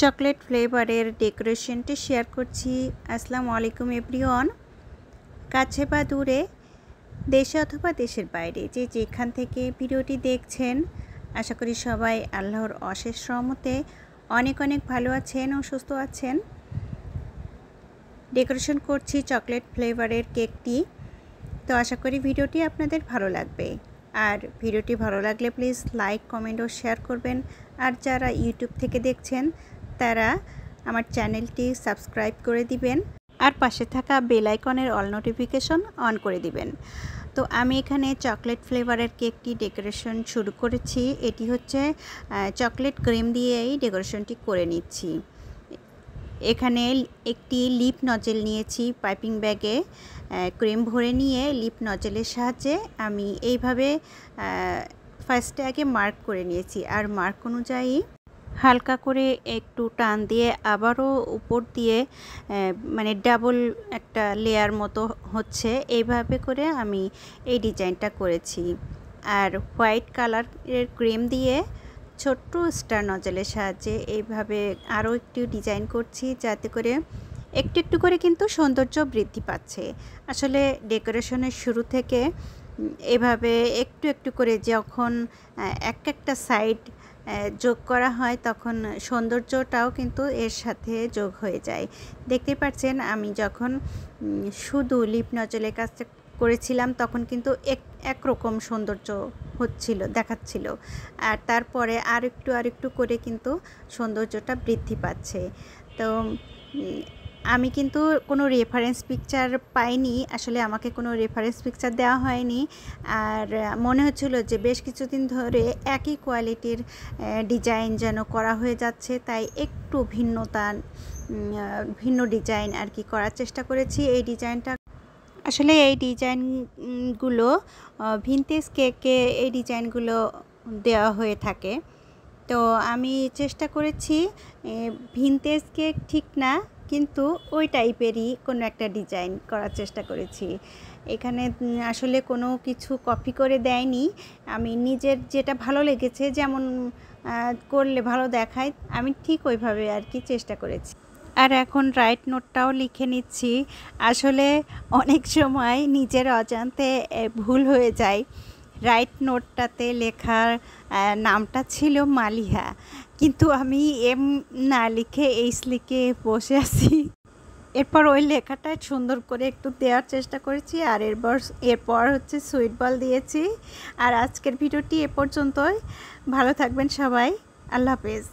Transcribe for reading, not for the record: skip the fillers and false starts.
Chocolate ফ্লেভারের ডেকোরেশনটি share করছি। আসসালামু আলাইকুম এভরিওয়ান। কাছে বা দূরে, দেশে অথবা দেশের বাইরে যে যেখান থেকে ভিডিওটি দেখছেন, আশা করি সবাই আল্লাহর অশেষ রহমতে অনেক অনেক ভালো আছেন ও সুস্থ আছেন। ডেকোরেশন করছি চকলেট ফ্লেভারের কেকটি। তো আশা করি ভিডিওটি আপনাদের ভালো লাগবে। আর ভিডিওটি ভালো লাগলে প্লিজ লাইক, কমেন্ট ও শেয়ার করবেন। আর যারা ইউটিউব থেকে দেখছেন তারা আমার চ্যানেলটি সাবস্ক্রাইব করে দিবেন আর পাশে থাকা বেল আইকনের অল নোটিফিকেশন অন করে দিবেন। তো আমি এখানে চকলেট ফ্লেভারের কেকটি ডেকোরেশন শুরু করেছি। এটি হচ্ছে চকলেট ক্রিম দিয়েই ডেকোরেশনটি করে নিচ্ছি। এখানে একটি লিপ নজেল নিয়েছি, পাইপিং ব্যাগে ক্রিম ভরে নিয়ে লিপ নজেলের সাহায্যে আমি এইভাবে ফার্স্টে আগে মার্ক করে নিয়েছি। আর মার্ক অনুযায়ী হালকা করে একটু টান দিয়ে আবারও উপর দিয়ে মানে ডাবল একটা লেয়ার মতো হচ্ছে, এইভাবে করে আমি এই ডিজাইনটা করেছি। আর হোয়াইট কালারের ক্রিম দিয়ে ছোট্ট স্টার নজলের সাহায্যে এইভাবে আরও একটু ডিজাইন করছি, যাতে করে একটু একটু করে কিন্তু সৌন্দর্য বৃদ্ধি পাচ্ছে। আসলে ডেকোরেশনের শুরু থেকে এভাবে একটু একটু করে যখন একটা সাইড যোগ করা হয় তখন সৌন্দর্যটাও কিন্তু এর সাথে যোগ হয়ে যায়। দেখতে পাচ্ছেন আমি যখন শুধু লিপ নজলের কাজটা করেছিলাম তখন কিন্তু একরকম সৌন্দর্য দেখাচ্ছিল। আর তারপরে আরেকটু করে কিন্তু সৌন্দর্যটা বৃদ্ধি পাচ্ছে। তো আমি কিন্তু কোনো রেফারেন্স পিকচার পাইনি, আসলে আমাকে কোনো রেফারেন্স পিকচার দেওয়া হয়নি। আর মনে হচ্ছিল যে বেশ কিছুদিন ধরে একই কোয়ালিটির ডিজাইন যেন করা হয়ে যাচ্ছে, তাই একটু ভিন্ন ডিজাইন আর কি করার চেষ্টা করেছি। এই ডিজাইনটা আসলে এই ডিজাইনগুলো ভিনটেজ কেকে এই ডিজাইনগুলো দেওয়া হয়ে থাকে। তো আমি চেষ্টা করেছি ভিনটেজ কেক ঠিক না, কিন্তু ওই টাইপেরই কোনো একটা ডিজাইন করার চেষ্টা করেছি। এখানে আসলে কোনো কিছু কপি করে দেয়নি, আমি নিজের যেটা ভালো লেগেছে, যেমন করলে ভালো দেখায় আমি ঠিক ওইভাবে আর কি চেষ্টা করেছি। আর এখন রাইট নোটটাও লিখে নিচ্ছি। আসলে অনেক সময় নিজের অজান্তে ভুল হয়ে যায়। রাইট নোটটাতে লেখার নামটা ছিল মালিহা, কিন্তু আমি এম না লিখে এইচ লিখে বসে আছি। এরপর ওই লেখাটা সুন্দর করে একটু দেওয়ার চেষ্টা করেছি। আর এরপর হচ্ছে সুইট বল দিয়েছি। আর আজকের ভিডিওটি এ পর্যন্তই। ভালো থাকবেন সবাই। আল্লাহ হাফেজ।